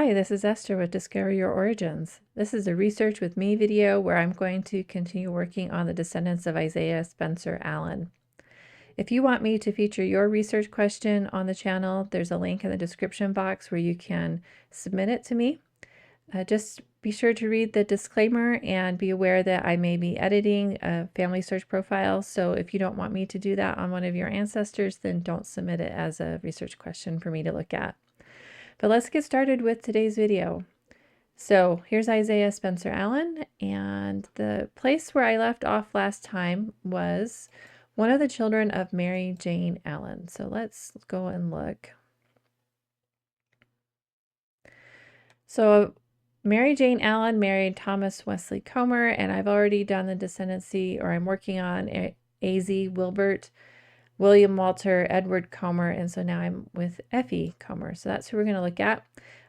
Hi, this is Esther with Discover Your Origins. This is a Research with Me video where I'm going to continue working on the descendants of Isiah Spencer Allen. If you want me to feature your research question on the channel, there's a link in the description box where you can submit it to me. Just be sure to read the disclaimer and be aware that I may be editing a FamilySearch profile, so if you don't want me to do that on one of your ancestors, then don't submit it as a research question for me to look at. But let's get started with today's video. So here's Isiah Spencer Allen, and the place where I left off last time was one of the children of Mary Jane Allen. So let's go and look. So Mary Jane Allen married Thomas Wesley Commer, and I've already done the descendancy, or I'm working on A.Z. Wilbert, William Walter, Edward Commer, and so now I'm with Effie Commer. So that's who we're going to look at.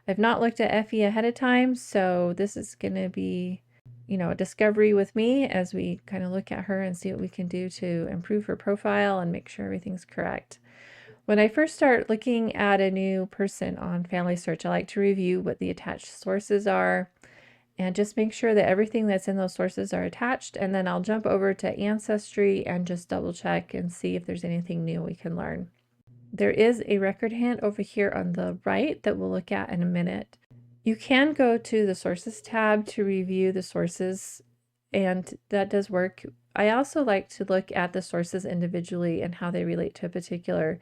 I've not looked at Effie ahead of time, so this is going to be, a discovery with me as we kind of look at her and see what we can do to improve her profile and make sure everything's correct. When I first start looking at a new person on FamilySearch, I like to review what the attached sources are and just make sure that everything that's in those sources are attached, and then I'll jump over to Ancestry and just double check and see if there's anything new we can learn. There is a record hint over here on the right that we'll look at in a minute. You can go to the Sources tab to review the sources, and that does work. I also like to look at the sources individually and how they relate to a particular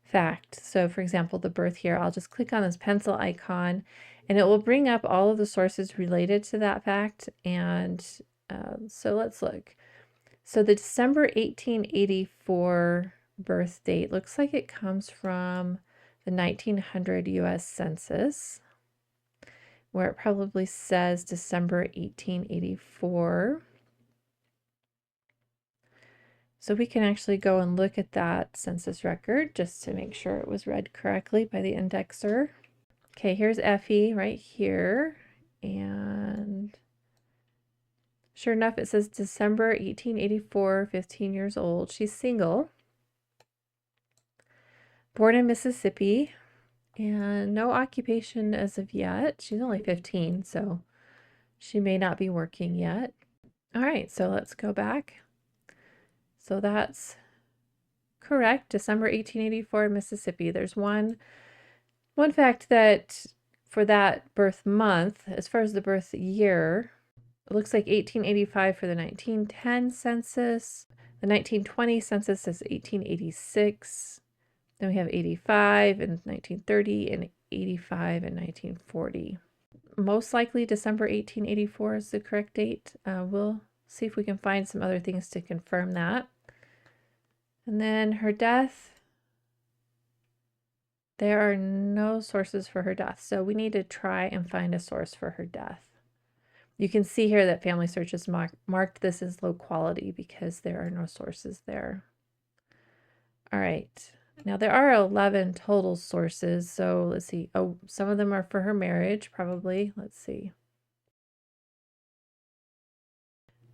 fact. So for example, the birth here, I'll just click on this pencil icon and it will bring up all of the sources related to that fact. And so let's look. So the December 1884 birth date looks like it comes from the 1900 US Census, where it probably says December 1884. So we can actually go and look at that census record just to make sure it was read correctly by the indexer. Okay, here's Effie right here. And sure enough, it says December 1884, 15 years old. She's single. Born in Mississippi. And no occupation as of yet. She's only 15, so she may not be working yet. All right, so let's go back. So that's correct, December 1884, Mississippi. There's one fact that for that birth month, as far as the birth year, it looks like 1885 for the 1910 census. The 1920 census says 1886. Then we have 85 in 1930 and 85 in 1940. Most likely December 1884 is the correct date. We'll see if we can find some other things to confirm that. And then her death, there are no sources for her death, so we need to try and find a source for her death. You can see here that FamilySearch has marked this as low quality because there are no sources there. All right, now there are 11 total sources, so let's see. Oh, some of them are for her marriage, probably. Let's see.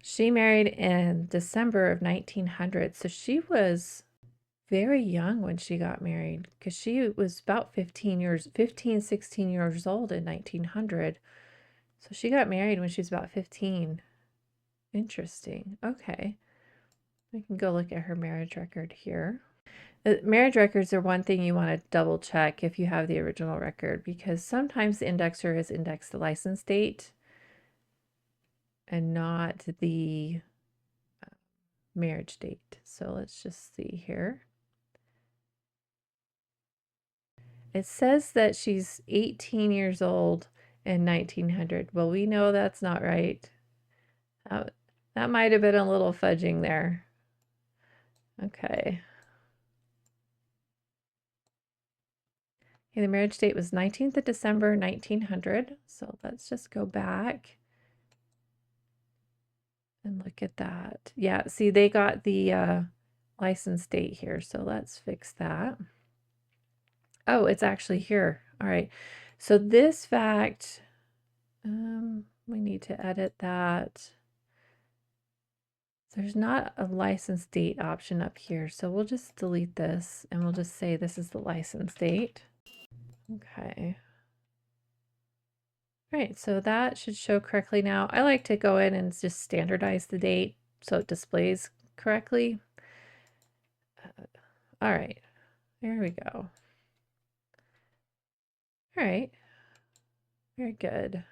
She married in December of 1900, so she was very young when she got married because she was about 16 years old in 1900. So she got married when she was about 15. Interesting. Okay. We can go look at her marriage record here. Marriage records are one thing you want to double check if you have the original record, because sometimes the indexer has indexed the license date and not the marriage date. So let's just see here. It says that she's 18 years old in 1900. Well, we know that's not right. That might have been a little fudging there. Okay. Okay, the marriage date was 19th of December, 1900. So let's just go back and look at that. Yeah, see, they got the license date here. So let's fix that. Oh, it's actually here. All right. So this fact, we need to edit that. There's not a license date option up here, so we'll just delete this and we'll just say this is the license date. Okay. All right, so that should show correctly now. I like to go in and just standardize the date so it displays correctly. All right, there we go. All right, very good.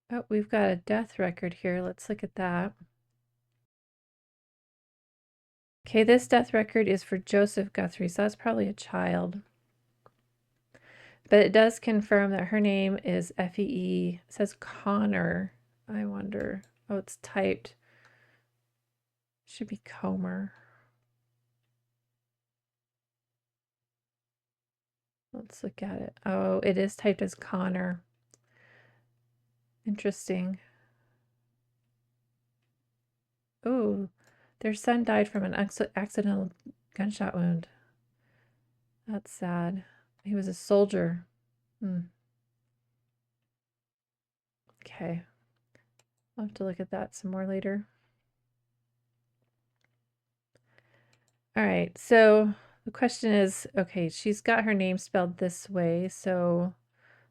Oh, we've got a death record here. Let's look at that. Okay, this death record is for Joseph Guthrie, so that's probably a child. But it does confirm that her name is Effie E. It says Connor. I wonder. Oh, it's typed. Should be Commer. Let's look at it. Oh, it is typed as Connor. Interesting. Oh, their son died from an accidental gunshot wound. That's sad. He was a soldier. Okay. I'll have to look at that some more later. All right, so the question is, okay, she's got her name spelled this way, so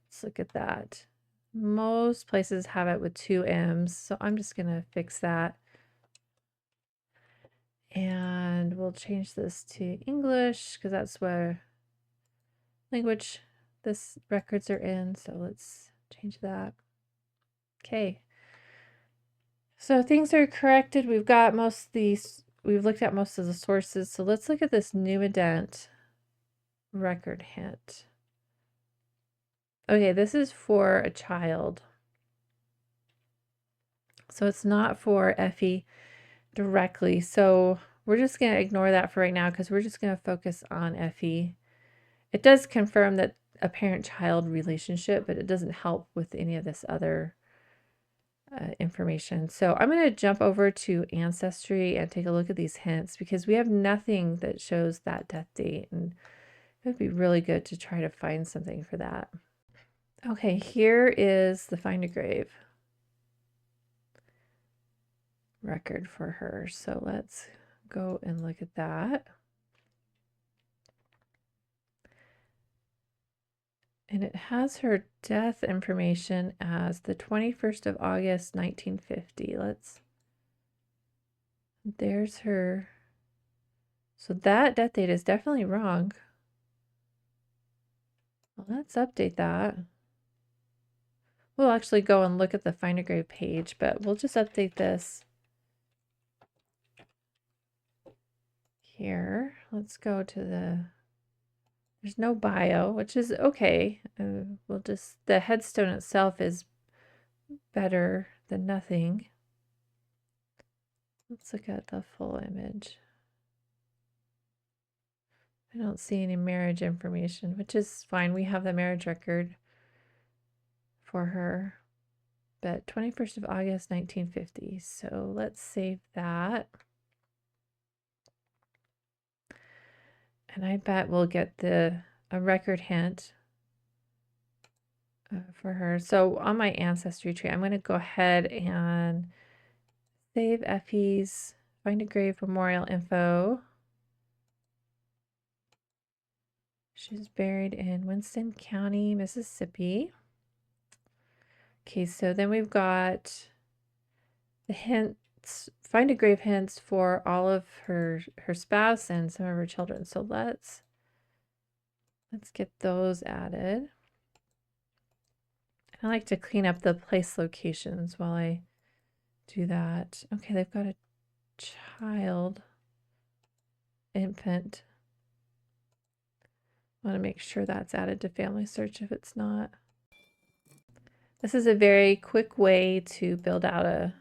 let's look at that. Most places have it with 2 M's, so I'm just going to fix that. And we'll change this to English because that's where language this records are in, so let's change that. Okay. So things are corrected. We've got most of these, we've looked at most of the sources, so let's look at this new ident record hint. Okay, this is for a child. So it's not for Effie directly. So we're just going to ignore that for right now because we're just going to focus on Effie. It does confirm that a parent-child relationship, but it doesn't help with any of this other information. So I'm going to jump over to Ancestry and take a look at these hints because we have nothing that shows that death date, and it would be really good to try to find something for that. Okay, here is the Find a Grave record for her. So let's go and look at that. And it has her death information as the 21st of August, 1950. There's her. So that death date is definitely wrong. Well, let's update that. We'll actually go and look at the Find a Grave page, but we'll just update this here. Let's go to there's no bio, which is okay. The headstone itself is better than nothing. Let's look at the full image. I don't see any marriage information, which is fine. We have the marriage record for her. But 21st of August, 1950. So let's save that. And I bet we'll get a record hint for her. So on my ancestry tree, I'm going to go ahead and save Effie's Find a Grave memorial info. She's buried in Winston County, Mississippi. Okay, so then we've got the hints, Find a Grave hints for all of her spouse and some of her children. So let's get those added. I like to clean up the place locations while I do that. Okay, they've got a child, infant. I want to make sure that's added to FamilySearch if it's not. This is a very quick way to build out a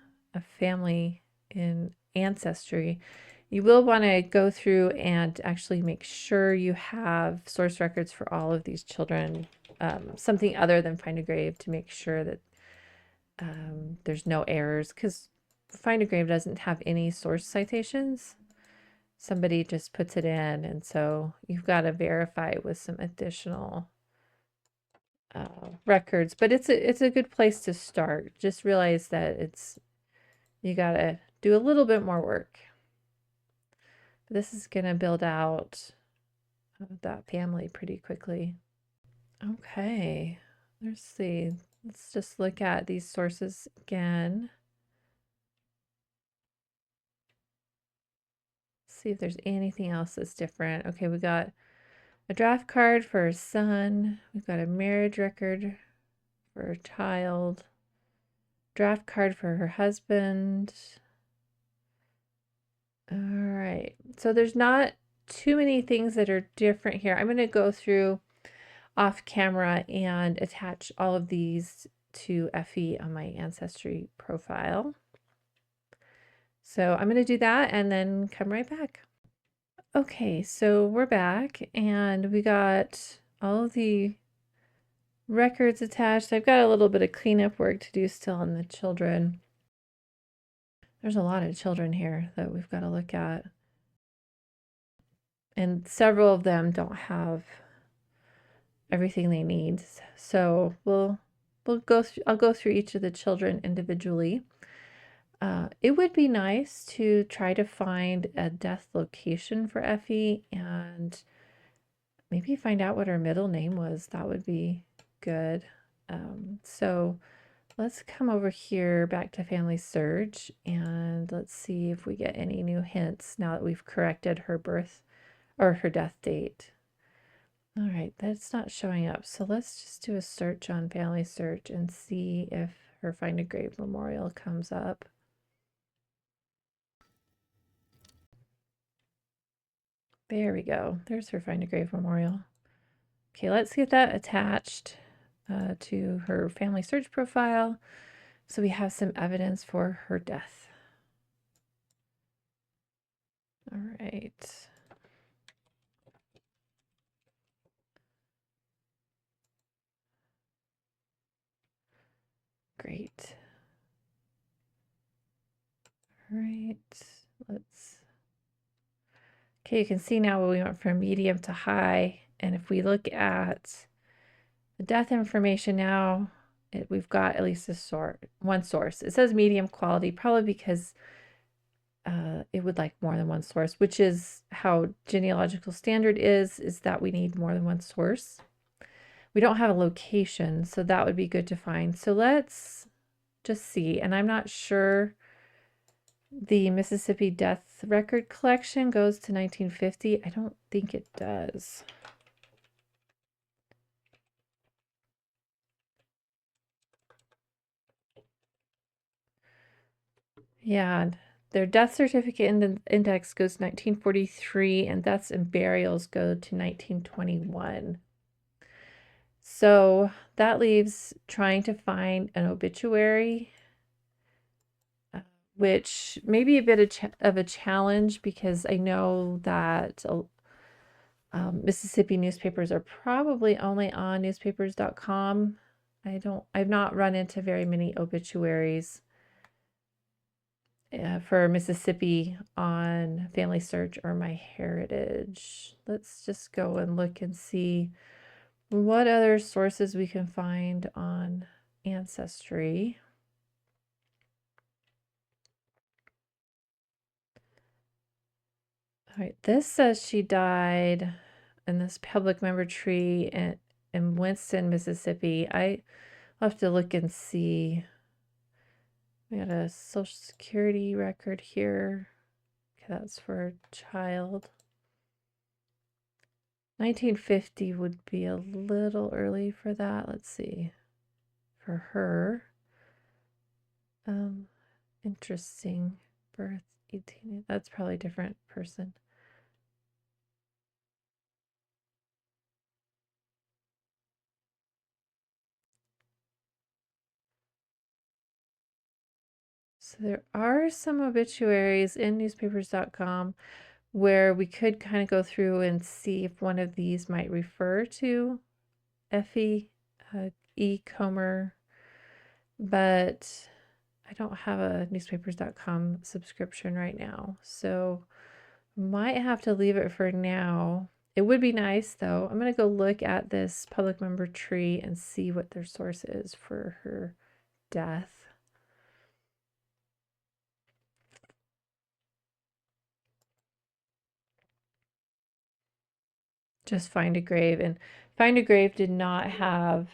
family in Ancestry. You will want to go through and actually make sure you have source records for all of these children, something other than Find a Grave, to make sure that there's no errors, because Find a Grave doesn't have any source citations. Somebody just puts it in, and so you've got to verify with some additional records. But it's a good place to start. Just realize that you got to do a little bit more work. This is going to build out that family pretty quickly. Okay, let's see. Let's just look at these sources again. See if there's anything else that's different. Okay, we got a draft card for her son. We've got a marriage record for her child. Draft card for her husband. All right. So there's not too many things that are different here. I'm going to go through off camera and attach all of these to Effie on my Ancestry profile. So I'm going to do that and then come right back. Okay, so we're back and we got all of the records attached. I've got a little bit of cleanup work to do still on the children. There's a lot of children here that we've got to look at. And several of them don't have everything they need. So I'll go through each of the children individually. It would be nice to try to find a death location for Effie and maybe find out what her middle name was. That would be good. So let's come over here back to FamilySearch and let's see if we get any new hints now that we've corrected her birth or her death date. All right, that's not showing up. So let's just do a search on FamilySearch and see if her Find a Grave memorial comes up. There we go. There's her Find a Grave memorial. Okay, let's get that attached to her FamilySearch profile so we have some evidence for her death. All right. Great. All right, okay, you can see now we went from medium to high. And if we look at the death information now, we've got at least one source. It says medium quality, probably because it would like more than one source, which is how genealogical standard is that we need more than one source. We don't have a location, so that would be good to find. So let's just see. And I'm not sure the Mississippi death record collection goes to 1950. I don't think it does. Yeah, their death certificate index goes to 1943, and deaths and burials go to 1921. So that leaves trying to find an obituary, which may be a bit of a challenge because I know that Mississippi newspapers are probably only on newspapers.com. I've not run into very many obituaries for Mississippi on FamilySearch or MyHeritage. Let's just go and look and see what other sources we can find on Ancestry. All right, this says she died in this public member tree in Winston, Mississippi. I'll have to look and see. We got a Social Security record here. Okay, that's for a child. 1950 would be a little early for that. Let's see. For her. Interesting. Birth 18. That's probably a different person. So there are some obituaries in newspapers.com where we could kind of go through and see if one of these might refer to Effie E Commer, but I don't have a newspapers.com subscription right now, so might have to leave it for now. It would be nice though. I'm going to go look at this public member tree and see what their source is for her death. Just find a grave, and Find a Grave did not have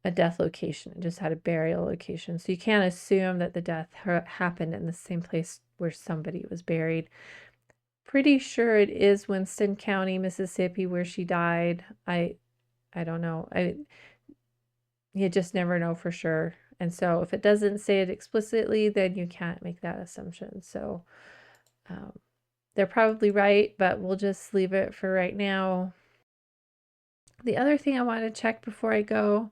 a death location. It just had a burial location. So you can't assume that the death happened in the same place where somebody was buried. Pretty sure it is Winston County, Mississippi, where she died. I don't know. You just never know for sure. And so if it doesn't say it explicitly, then you can't make that assumption. So they're probably right, but we'll just leave it for right now. The other thing I want to check before I go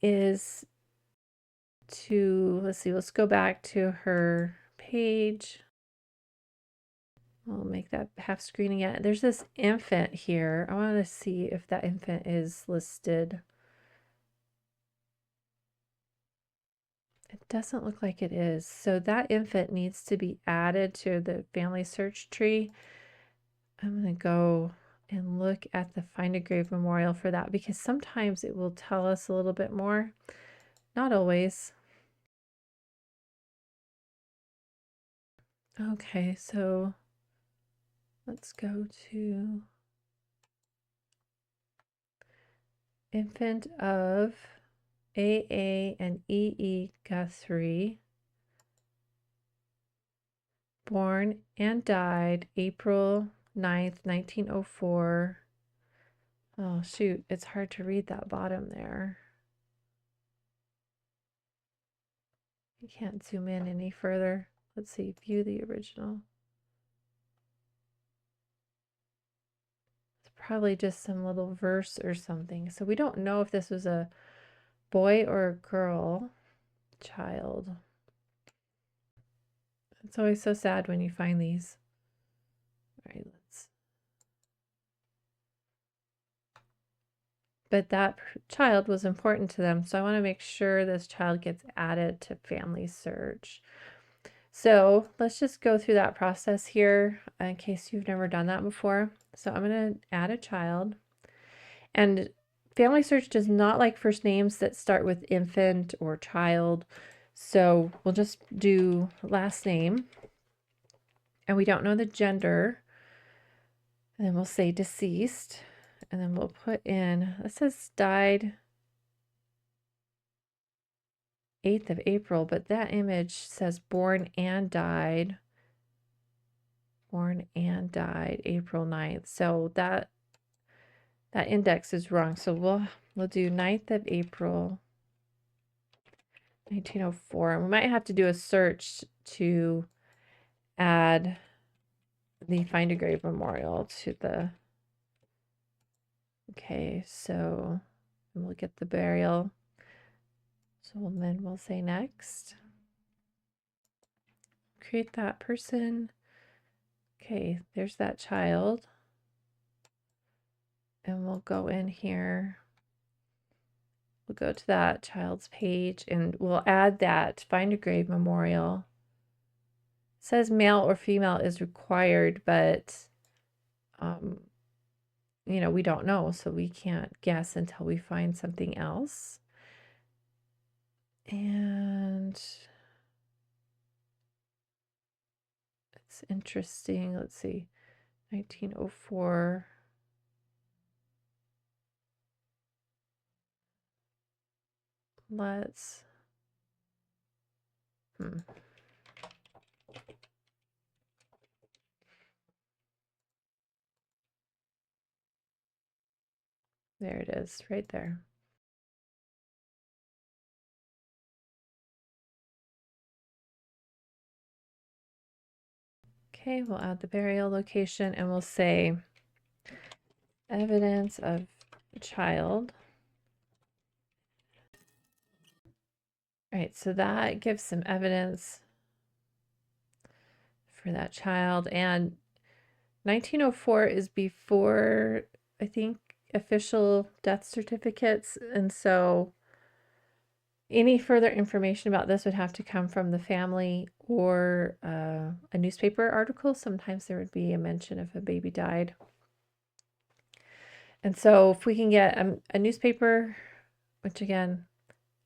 is let's see, let's go back to her page. We'll make that half screen again. There's this infant here. I want to see if that infant is listed. It doesn't look like it is. So that infant needs to be added to the FamilySearch tree. I'm going to go and look at the Find a Grave Memorial for that, because sometimes it will tell us a little bit more. Not always. Okay, so let's go to infant of AA and EE Guthrie, born and died April 9th, 1904. Oh, shoot, it's hard to read that bottom there. You can't zoom in any further. Let's see, view the original. It's probably just some little verse or something. So we don't know if this was a boy or a girl child. It's always so sad when you find these. All right, but that child was important to them, so I want to make sure this child gets added to FamilySearch. So let's just go through that process here in case you've never done that before. So I'm going to add a child, and FamilySearch does not like first names that start with infant or child. So we'll just do last name, and we don't know the gender, and then we'll say deceased, and then we'll put in, it says died 8th of April, but that image says born and died April 9th. So that index is wrong. So we'll do 9th of April 1904. And we might have to do a search to add the Find a Grave Memorial to the, okay, so we'll get the burial. So then we'll say next. Create that person. Okay, there's that child. And we'll go in here. We'll go to that child's page and we'll add that Find a Grave Memorial. It says male or female is required, but you know, we don't know, so we can't guess until we find something else. And it's interesting. Let's see, 1904. Let's there it is, right there. Okay, we'll add the burial location and we'll say evidence of child. All right, so that gives some evidence for that child. And 1904 is before, I think, official death certificates. And so any further information about this would have to come from the family or a newspaper article. Sometimes there would be a mention if a baby died. And so if we can get a newspaper, which again,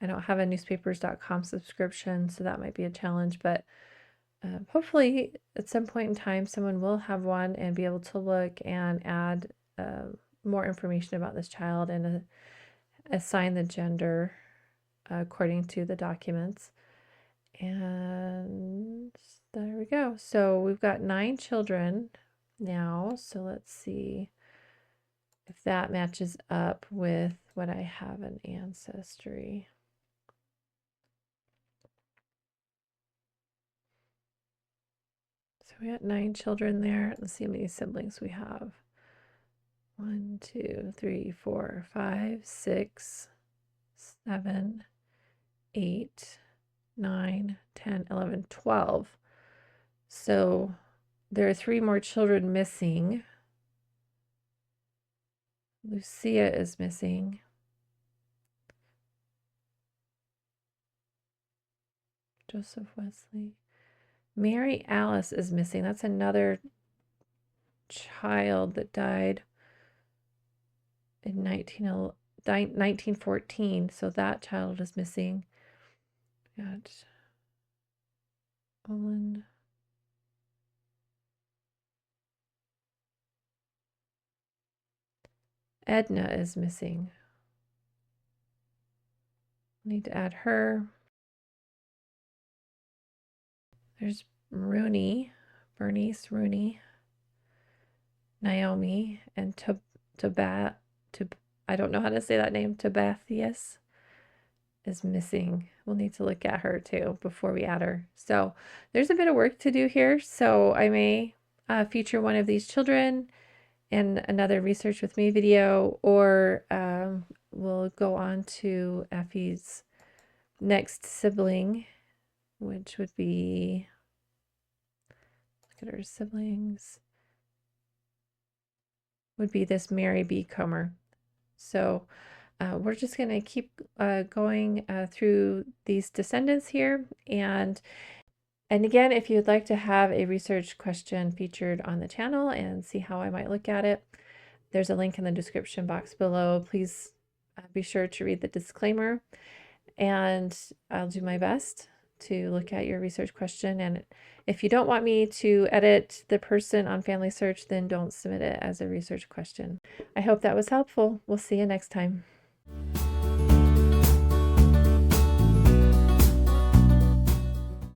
I don't have a newspapers.com subscription, so that might be a challenge, but hopefully at some point in time, someone will have one and be able to look and add more information about this child and assign the gender according to the documents. And there we go. So we've got 9 children now. So let's see if that matches up with what I have in Ancestry. So we got 9 children there. Let's see how many siblings we have. 1, 2, 3, 4, 5, 6, 7, 8, 9, 10, 11, 12. So there are 3 more children missing. Lucia is missing. Joseph Wesley. Mary Alice is missing. That's another child that died in 1914. So that child is missing. Got Olin. Edna is missing. Need to add her. There's Rooney, Bernice Rooney, Naomi, and I don't know how to say that name, Tabathius is missing. We'll need to look at her too before we add her. So there's a bit of work to do here. So I may feature one of these children in another Research with Me video, or we'll go on to Effie's next sibling, which would be, look at her siblings, would be this Mary B. Commer. So we're just going to keep going through these descendants here. And again, if you'd like to have a research question featured on the channel and see how I might look at it, there's a link in the description box below. Please be sure to read the disclaimer, and I'll do my best to look at your research question. And if you don't want me to edit the person on FamilySearch, then don't submit it as a research question. I hope that was helpful. We'll see you next time.